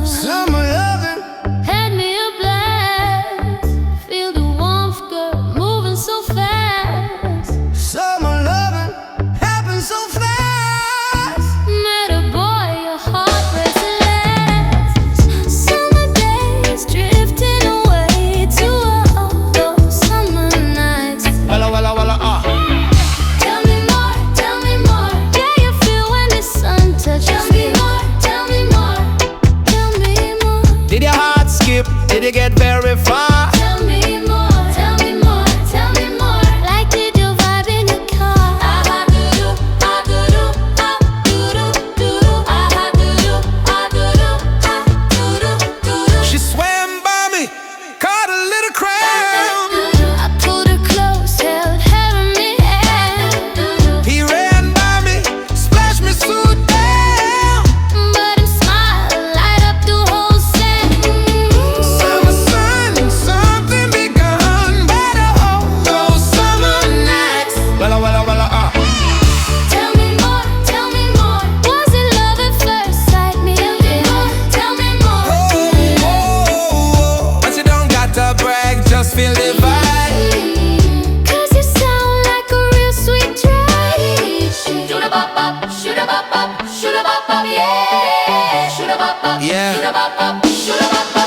Summer loving Hand me a blast. Feel the warmth, girl, moving so fast. Summer loving happens so fast. Met a boy, your heart racing last. Summer days drifting away to all those summer nights. Walla walla walla Tell me more, tell me more. Yeah, you feel when the sun touches me. Tell me more, tell me more. Did your heart skip? Did it get very far? Tell me more, tell me more, tell me more. Like did you vibe in the car? Ah do do, ah do do, ah do do do do. Ah do do, ah do do, ah do do do do. She swam by me, caught a little crown. I pulled her close, held her in my hand. He ran by me, splashed me so down. But him smile light up the whole sand. Summer sun, something begun. Better hold those summer nights. Walla walla walla Tell me more, tell me more. Was it love at first sight? Me a bit more. Tell me more. But you don't got to brag, just feel the vibe. Cause you sound like a real sweet drag. Shoot a bop bop, shoot a bop bop, shoot a bop bop, yeah. Shoot a bop bop, Yeah. shoot a bop bop, shoot a bop bop.